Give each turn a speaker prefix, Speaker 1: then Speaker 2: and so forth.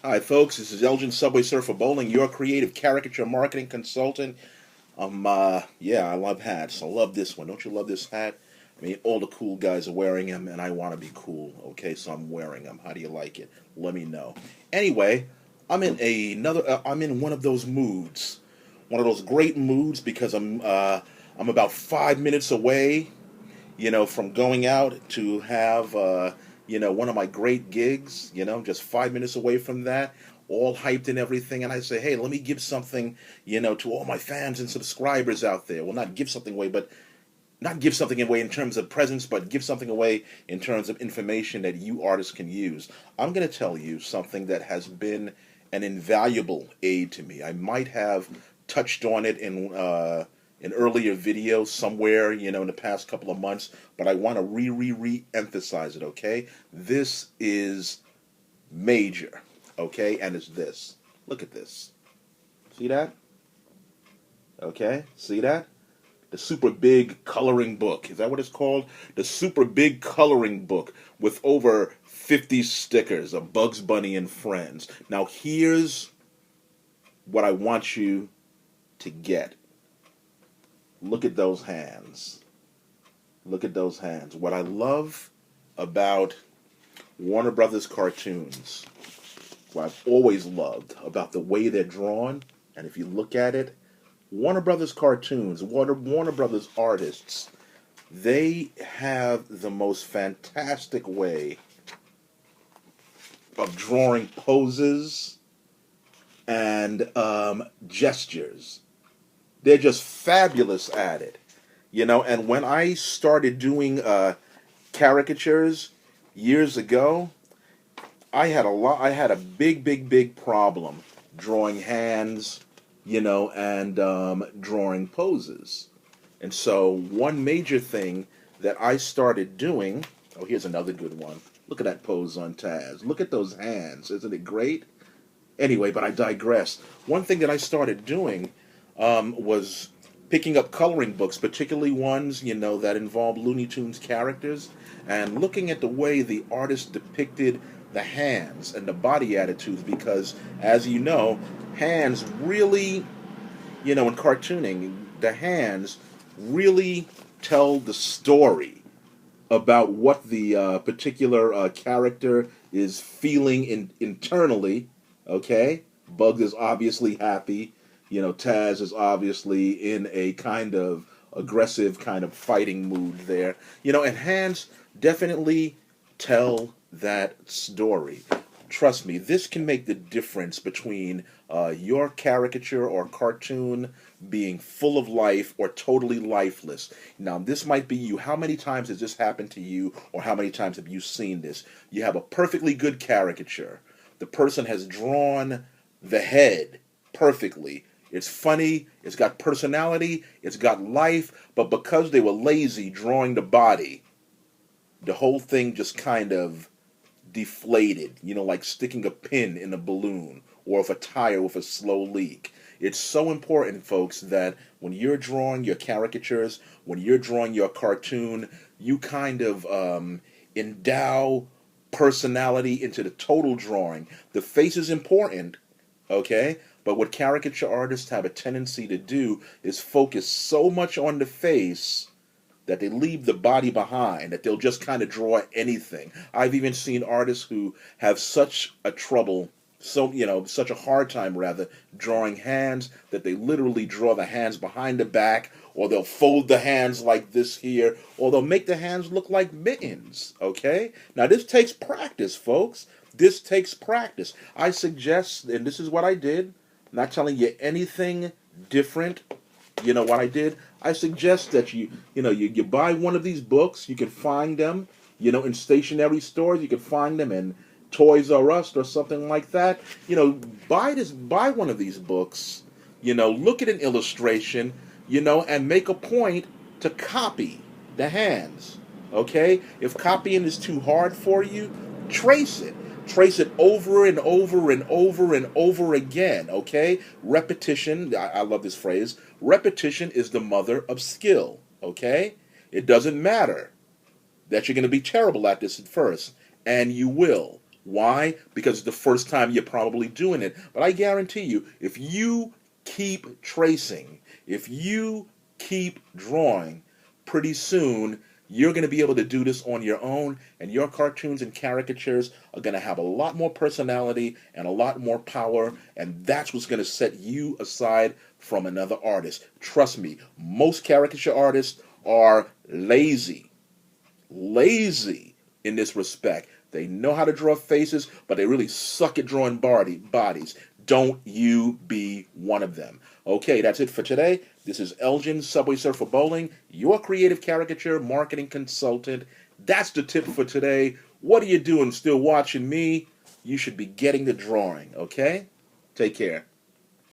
Speaker 1: Hi, folks. This is Elgin Subway Surfer Bowling, your creative caricature marketing consultant. Yeah, I love hats. I love this one. Don't you love this hat? I mean, all the cool guys are wearing them, and I want to be cool. Okay, so I'm wearing them. How do you like it? Let me know. Anyway, I'm in one of those moods, one of those great moods because I'm about 5 minutes away, from going out to have, one of my great gigs, just 5 minutes away from that, all hyped and everything. And I say, hey, let me give something, to all my fans and subscribers out there. Well, not give something away, but not give something away in terms of presents, but give something away in terms of information that you artists can use. I'm going to tell you something that has been an invaluable aid to me. I might have touched on it in an earlier video somewhere, in the past couple of months, but I want to re-emphasize it, okay? This is major, okay? And it's this. Look at this. See that? Okay? See that? The super big coloring book. Is that what it's called? The super big coloring book with over 50 stickers of Bugs Bunny and Friends. Now here's what I want you to get. Look at those hands. Look at those hands. What I love about Warner Brothers cartoons, what I've always loved about the way they're drawn, and if you look at it, Warner Brothers cartoons, Warner Brothers artists, they have the most fantastic way of drawing poses and gestures. They're just fabulous at it, And when I started doing caricatures years ago, I had a big problem drawing hands, and drawing poses. And so one major thing that I started doing, oh, here's another good one. Look at that pose on Taz. Look at those hands. Isn't it great? Anyway, but I digress. One thing that I started doing was picking up coloring books, particularly ones, that involve Looney Tunes characters, and looking at the way the artist depicted the hands and the body attitudes, because, as you know, hands really, in cartooning, the hands really tell the story about what the particular character is feeling internally, okay? Bugs is obviously happy. Taz is obviously in a kind of aggressive, kind of fighting mood there. And hands definitely tell that story. Trust me, this can make the difference between your caricature or cartoon being full of life or totally lifeless. Now, this might be you. How many times has this happened to you, or how many times have you seen this? You have a perfectly good caricature. The person has drawn the head perfectly. It's funny, it's got personality, it's got life, but because they were lazy drawing the body, the whole thing just kind of deflated, like sticking a pin in a balloon or of a tire with a slow leak. It's so important, folks, that when you're drawing your caricatures, when you're drawing your cartoon, you kind of endow personality into the total drawing. The face is important, okay? But what caricature artists have a tendency to do is focus so much on the face that they leave the body behind, that they'll just kind of draw anything. I've even seen artists who have such a hard time rather, drawing hands that they literally draw the hands behind the back, or they'll fold the hands like this here, or they'll make the hands look like mittens, okay? Now this takes practice, folks. This takes practice. I suggest, and this is what I did, I'm not telling you anything different. You know what I did? I suggest that you buy one of these books. You can find them, in stationery stores. You can find them in Toys R Us or something like that. Buy one of these books. Look at an illustration, and make a point to copy the hands. Okay? If copying is too hard for you, trace it. Trace it over and over and over and over again, okay? Repetition, I love this phrase, repetition is the mother of skill, okay? It doesn't matter that you're going to be terrible at this at first, and you will. Why? Because it's the first time you're probably doing it. But I guarantee you, if you keep tracing, if you keep drawing, pretty soon you're going to be able to do this on your own, and your cartoons and caricatures are going to have a lot more personality and a lot more power, and that's what's going to set you aside from another artist. Trust me, most caricature artists are lazy in this respect. They know how to draw faces, but they really suck at drawing bodies. Don't you be one of them. Okay, that's it for today. This is Elgin, Subway Surfer Bowling, your creative caricature marketing consultant. That's the tip for today. What are you doing still watching me? You should be getting the drawing, okay? Take care.